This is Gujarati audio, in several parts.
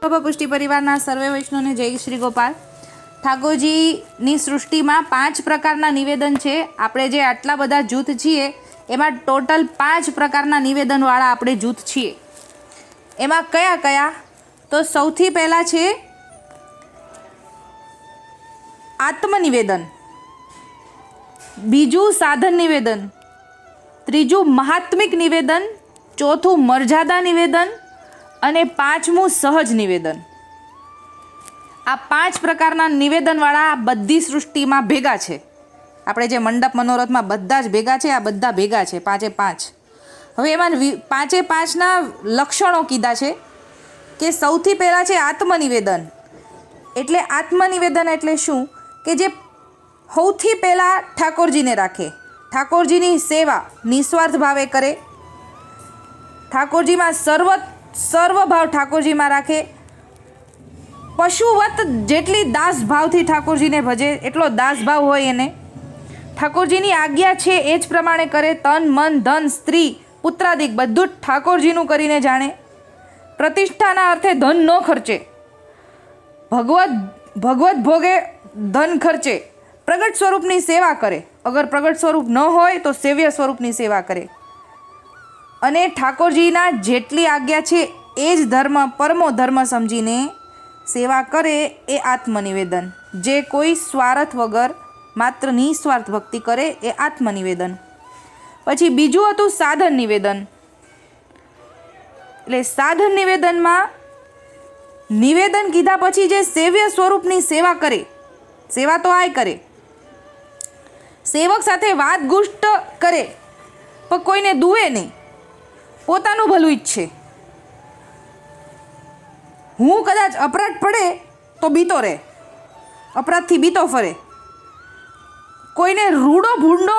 પુષ્ટિ પરિવારના સર્વે વૈષ્ણવને જય શ્રી ગોપાલ। ઠાકોરજીની સૃષ્ટિમાં 5 પ્રકારના નિવેદન છે। આપણે જે આટલા બધા જૂથ છીએ એમાં ટોટલ 5 પ્રકારના નિવેદનવાળા આપણે જૂથ છીએ। એમાં કયા કયા? તો સૌથી પહેલા છે આત્મનિવેદન, બીજું સાધન નિવેદન, ત્રીજું મહાત્મિક નિવેદન, ચોથું મર્યાદા નિવેદન અને પાંચમું સહજ નિવેદન। આ 5 પ્રકારના નિવેદનવાળા બધી સૃષ્ટિમાં ભેગા છે। આપણે જે મંડપ મનોરથમાં બધા જ ભેગા છે, આ બધા ભેગા છે 5 હવે એમાં 5ના લક્ષણો કીધા છે કે સૌથી પહેલાં છે આત્મનિવેદન। એટલે આત્મનિવેદન એટલે શું? કે જે સૌથી પહેલાં ઠાકોરજીને રાખે, ઠાકોરજીની સેવા નિસ્વાર્થ ભાવે કરે, ઠાકોરજીમાં સર્વભાવ ઠાકોરજીમાં રાખે, પશુવત જેટલી દાસ ભાવથી ઠાકોરજીને ભજે એટલો દાસ ભાવ હોય એને, ઠાકોરજીની આજ્ઞા છે એ જ પ્રમાણે કરે, તન મન ધન સ્ત્રી પુત્રાદિક બધું જ ઠાકોરજીનું કરીને જાણે, પ્રતિષ્ઠાના અર્થે ધન ન ખર્ચે, ભગવત ભોગે ધન ખર્ચે, પ્રગટ સ્વરૂપની સેવા કરે, અગર પ્રગટ સ્વરૂપ ન હોય તો સેવ્ય સ્વરૂપની સેવા કરે, અને ઠાકોરજીના જેટલી આજ્ઞા છે એ જ ધર્મ પરમો ધર્મ સમજીને સેવા કરે એ આત્મનિવેદન। જે કોઈ સ્વાર્થ વગર માત્ર નિસ્વાર્થ ભક્તિ કરે એ આત્મનિવેદન। પછી બીજું હતું સાધન નિવેદન। એટલે સાધન નિવેદનમાં નિવેદન કીધા પછી જે સેવ્ય સ્વરૂપની સેવા કરે, સેવા તો આય કરે, સેવક સાથે વાત ગુષ્ટ કરે પણ કોઈને દુવે નહીં, પોતાનું ભલું ઈચ્છે। હું કદાચ અપરાધ પડે તો બીતો રહે, અપરાધથી બીતો ફરે, કોઈને રૂડો ભૂંડો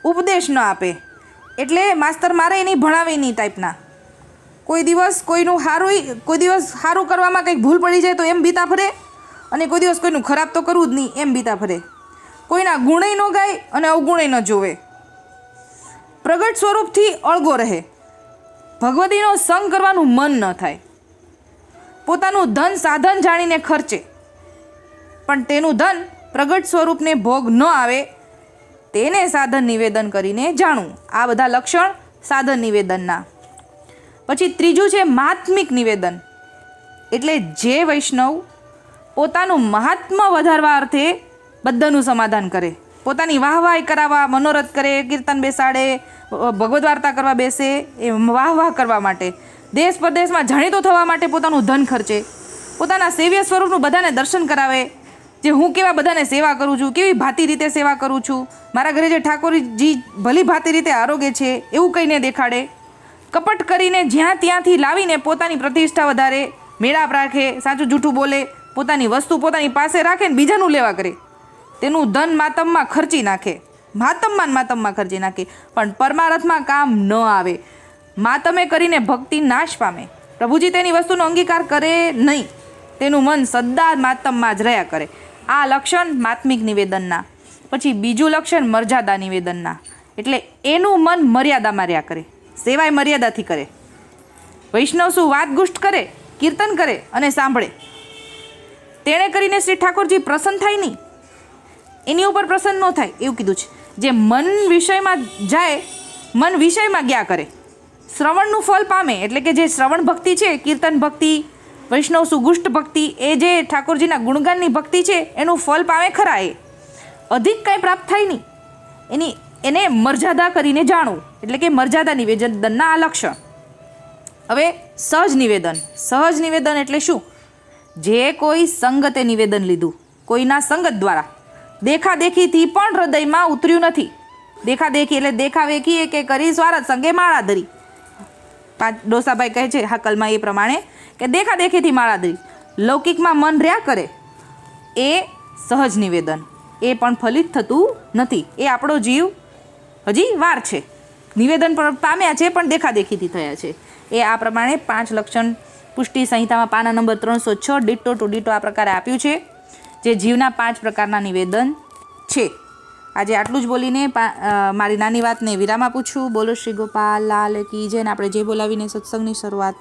ઉપદેશ ન આપે, એટલે માસ્તર મારે એની ભણાવે નહીં ટાઈપના। કોઈ દિવસ સારું કરવામાં કંઈક ભૂલ પડી જાય તો એમ બીતા ફરે, અને કોઈ દિવસ કોઈનું ખરાબ તો કરવું જ નહીં એમ બીતા ફરે, કોઈના ગુણેય ન ગાય અને અવગુણેય ન જોવે, પ્રગટ સ્વરૂપથી અળગો રહે, ભગવતીનો સંગ કરવાનું મન ન થાય, પોતાનું ધન સાધન જાણીને ખર્ચે પણ તેનું ધન પ્રગટ સ્વરૂપને ભોગ ન આવે તેને સાધન નિવેદન કરીને જાણવું। આ બધા લક્ષણ સાધન નિવેદનના। પછી ત્રીજું છે મહાત્મિક નિવેદન। એટલે જે વૈષ્ણવ પોતાનું મહાત્મ્ય વધારવા અર્થે બધાનું સમાધાન કરે, પોતાની વાહવાહી કરાવવા મનોરથ કરે, કીર્તન બેસાડે, ભગવદ વાર્તા કરવા બેસે, એ વાહ કરવા માટે, દેશ પરદેશમાં જાણીતો થવા માટે પોતાનું ધન ખર્ચે, પોતાના સેવ્ય સ્વરૂપનું બધાને દર્શન કરાવે, જે હું કેવા બધાને સેવા કરું છું, કેવી ભાતી રીતે સેવા કરું છું, મારા ઘરે જે ઠાકોરજી ભલી ભાતી રીતે આરોગ્ય છે એવું કહીને દેખાડે, કપટ કરીને જ્યાં ત્યાંથી લાવીને પોતાની પ્રતિષ્ઠા વધારે, મેળાપ રાખે, સાચું જૂઠું બોલે, પોતાની વસ્તુ પોતાની પાસે રાખે ને બીજાનું લેવા કરે, તેનું ધન માતમમાં ખર્ચી નાખે, માતમમાં ખર્ચી નાખે, પણ પરમારથમાં કામ ન આવે, માતમે કરીને ભક્તિ નાશ પામે, પ્રભુજી તેની વસ્તુનો અંગીકાર કરે નહીં, તેનું મન સદા માતમમાં જ રહ્યા કરે। આ લક્ષણ માત્મિક નિવેદનના। પછી બીજું લક્ષણ મર્યાદા નિવેદનના। એટલે એનું મન મર્યાદામાં રહ્યા કરે, સેવાય મર્યાદાથી કરે, વૈષ્ણવ શું વાત ગુષ્ટ કરે, કીર્તન કરે અને સાંભળે, તેણે કરીને શ્રી ઠાકોરજી પ્રસન્ન થાય નહીં, એની ઉપર પ્રસન્ન ન થાય એવું કીધું છે। જે મન વિષયમાં જાય, મન વિષયમાં ગયા કરે, શ્રવણનું ફળ પામે, એટલે કે જે શ્રવણ ભક્તિ છે, કીર્તન ભક્તિ, વૈષ્ણવ સુગુષ્ટ ભક્તિ, એ જે ઠાકોરજીના ગુણગાનની ભક્તિ છે એનું ફળ પામે ખરા, એ અધિક કાંઈ પ્રાપ્ત થાય નહીં, એને મર્યાદા કરીને જાણવું, એટલે કે મર્યાદા નિવેદનના આ લક્ષણ। હવે સહજ નિવેદન। સહજ નિવેદન એટલે શું? જે કોઈ સંગતે નિવેદન લીધું, કોઈના સંગત દ્વારા, દેખાદેખીથી પણ હૃદયમાં ઉતર્યું નથી। દેખાદેખી એટલે દેખાવેખી કે કરી સ્વાર્થ સંગે માળા ધરી, ડોસાભાઈ કહે છે હાકલમાં એ પ્રમાણે કે દેખાદેખીથી માળા ધરી, લૌકિકમાં મન રહ્યા કરે, એ સહજ નિવેદન, એ પણ ફલિત થતું નથી। એ આપણો જીવ હજી વાર છે, નિવેદન પણ પામ્યા છે પણ દેખાદેખીથી થયા છે। એ આ પ્રમાણે 5 લક્ષણ પુષ્ટિ સંહિતામાં પાના નંબર 306 ડિટ્ટો ટુ ડિટ્ટો આ પ્રકારે આપ્યું છે, જે જીવના 5 પ્રકારના નિવેદન છે। આજે આટલું જ બોલીને મારી નાની વાતને વિરામ આપું છું। બોલો શ્રી ગોપાલ લાલ કી જય। આપણે જય બોલાવીને સત્સંગની શરૂઆત